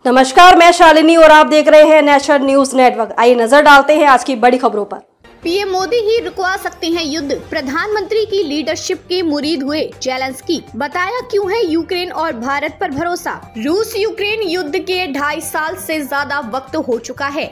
नमस्कार, मैं शालिनी और आप देख रहे हैं नेशनल न्यूज नेटवर्क। आइए नजर डालते हैं आज की बड़ी खबरों पर। पीएम मोदी ही रुकवा सकते हैं युद्ध, प्रधानमंत्री की लीडरशिप के मुरीद हुए जेलेंस्की, बताया क्यों है यूक्रेन और भारत पर भरोसा। रूस यूक्रेन युद्ध के 2.5 साल से ज्यादा वक्त हो चुका है।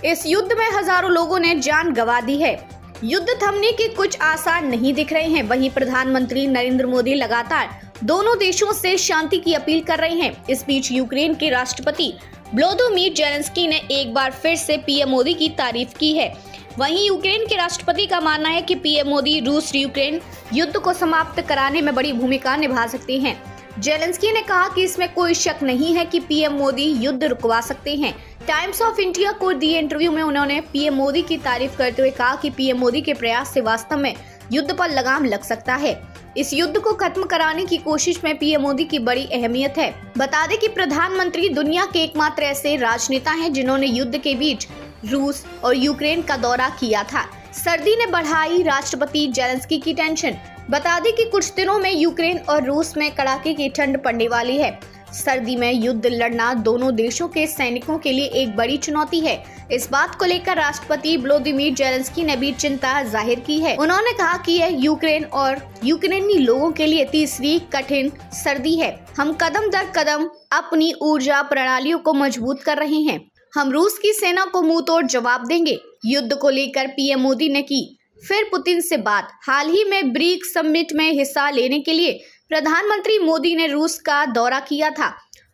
इस युद्ध में हजारों लोगों ने जान गंवा दी है। युद्ध थमने के कुछ आसार नहीं दिख रहे हैं। वहीं प्रधानमंत्री नरेंद्र मोदी लगातार दोनों देशों से शांति की अपील कर रहे हैं। इस बीच यूक्रेन के राष्ट्रपति व्लादिमीर जेलेंस्की ने एक बार फिर से पीएम मोदी की तारीफ की है। वहीं यूक्रेन के राष्ट्रपति का मानना है कि पीएम मोदी रूस यूक्रेन युद्ध को समाप्त कराने में बड़ी भूमिका निभा सकते हैं। जेलेंस्की ने कहा कि इसमें कोई शक नहीं है कि पीएम मोदी युद्ध रुकवा सकते हैं। टाइम्स ऑफ इंडिया को दिए इंटरव्यू में उन्होंने पीएम मोदी की तारीफ करते हुए कहा कि पीएम मोदी के प्रयास से वास्तव में युद्ध पर लगाम लग सकता है। इस युद्ध को खत्म कराने की कोशिश में पीएम मोदी की बड़ी अहमियत है। बता दें कि प्रधानमंत्री दुनिया के एकमात्र ऐसे राजनेता हैं जिन्होंने युद्ध के बीच रूस और यूक्रेन का दौरा किया था। सर्दी ने बढ़ाई राष्ट्रपति जेलेंस्की की टेंशन। बता दें कि कुछ दिनों में यूक्रेन और रूस में कड़ाके की ठंड पड़ने वाली है। सर्दी में युद्ध लड़ना दोनों देशों के सैनिकों के लिए एक बड़ी चुनौती है। इस बात को लेकर राष्ट्रपति व्लादिमीर जेलेंस्की ने भी चिंता जाहिर की है। उन्होंने कहा कि यह यूक्रेन और यूक्रेनी लोगों के लिए तीसरी कठिन सर्दी है। हम कदम दर कदम अपनी ऊर्जा प्रणालियों को मजबूत कर रहे हैं। हम रूस की सेना को मुंह तोड़ जवाब देंगे। युद्ध को लेकर पीएम मोदी ने की फिर पुतिन से बात। हाल ही में ब्रिक्स समिट में हिस्सा लेने के लिए प्रधानमंत्री मोदी ने रूस का दौरा किया था।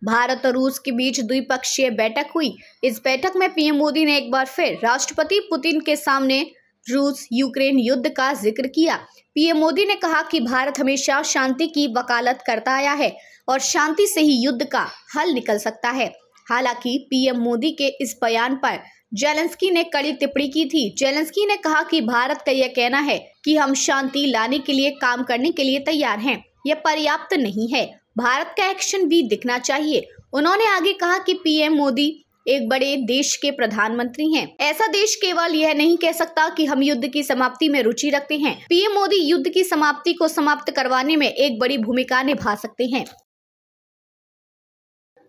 भारत और रूस के बीच द्विपक्षीय बैठक हुई। इस बैठक में पीएम मोदी ने एक बार फिर राष्ट्रपति पुतिन के सामने रूस यूक्रेन युद्ध का जिक्र किया। पीएम मोदी ने कहा कि भारत हमेशा शांति की वकालत करता आया है और शांति से ही युद्ध का हल निकल सकता है। हालांकि पीएम मोदी के इस बयान पर जेलेंस्की ने कड़ी टिप्पणी की थी। जेलेंस्की ने कहा कि भारत का यह कहना है कि हम शांति लाने के लिए काम करने के लिए तैयार हैं, यह पर्याप्त नहीं है। भारत का एक्शन भी दिखना चाहिए। उन्होंने आगे कहा कि पीएम मोदी एक बड़े देश के प्रधानमंत्री हैं। ऐसा देश केवल यह नहीं कह सकता कि हम युद्ध की समाप्ति में रुचि रखते हैं। पीएम मोदी युद्ध की समाप्ति को समाप्त करवाने में एक बड़ी भूमिका निभा सकते हैं।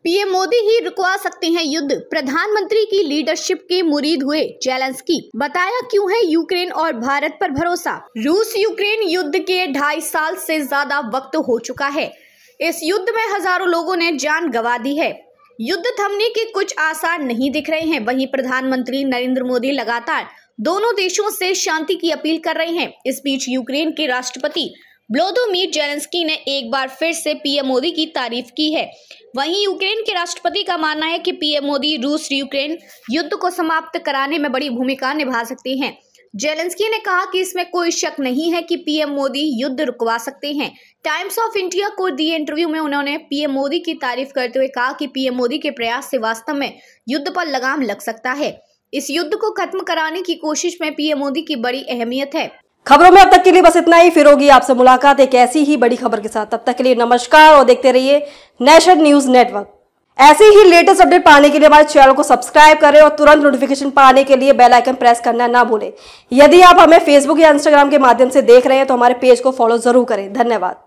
पीएम मोदी ही रुकवा सकते हैं युद्ध, प्रधानमंत्री की लीडरशिप के मुरीद हुए जेलेंस्की, बताया क्यों है यूक्रेन और भारत पर भरोसा। रूस यूक्रेन युद्ध के 2.5 साल से ज्यादा वक्त हो चुका है। इस युद्ध में हजारों लोगों ने जान गंवा दी है। युद्ध थमने के कुछ आसार नहीं दिख रहे हैं। वहीं प्रधानमंत्री नरेंद्र मोदी लगातार दोनों देशों से शांति की अपील कर रहे हैं। इस बीच यूक्रेन के राष्ट्रपति व्लादिमीर जेलेंस्की ने एक बार फिर से पीएम मोदी की तारीफ की है। वहीं यूक्रेन के राष्ट्रपति का मानना है कि पीएम मोदी रूस यूक्रेन युद्ध को समाप्त कराने में बड़ी भूमिका निभा सकते हैं। जेलेंस्की ने कहा कि इसमें कोई शक नहीं है कि पीएम मोदी युद्ध रुकवा सकते हैं। टाइम्स ऑफ इंडिया को दिए इंटरव्यू में उन्होंने पीएम मोदी की तारीफ करते हुए कहा कि पीएम मोदी के प्रयास से वास्तव में युद्ध पर लगाम लग सकता है। इस युद्ध को खत्म कराने की कोशिश में पीएम मोदी की बड़ी अहमियत है। खबरों में अब तक के लिए बस इतना ही। फिर होगी आपसे मुलाकात एक ऐसी ही बड़ी खबर के साथ। तब तक के लिए नमस्कार और देखते रहिए नेशनल न्यूज नेटवर्क। ऐसे ही लेटेस्ट अपडेट पाने के लिए हमारे चैनल को सब्सक्राइब करें और तुरंत नोटिफिकेशन पाने के लिए बेल आइकन प्रेस करना ना भूलें। यदि आप हमें फेसबुक या इंस्टाग्राम के माध्यम से देख रहे हैं तो हमारे पेज को फॉलो जरूर करें। धन्यवाद।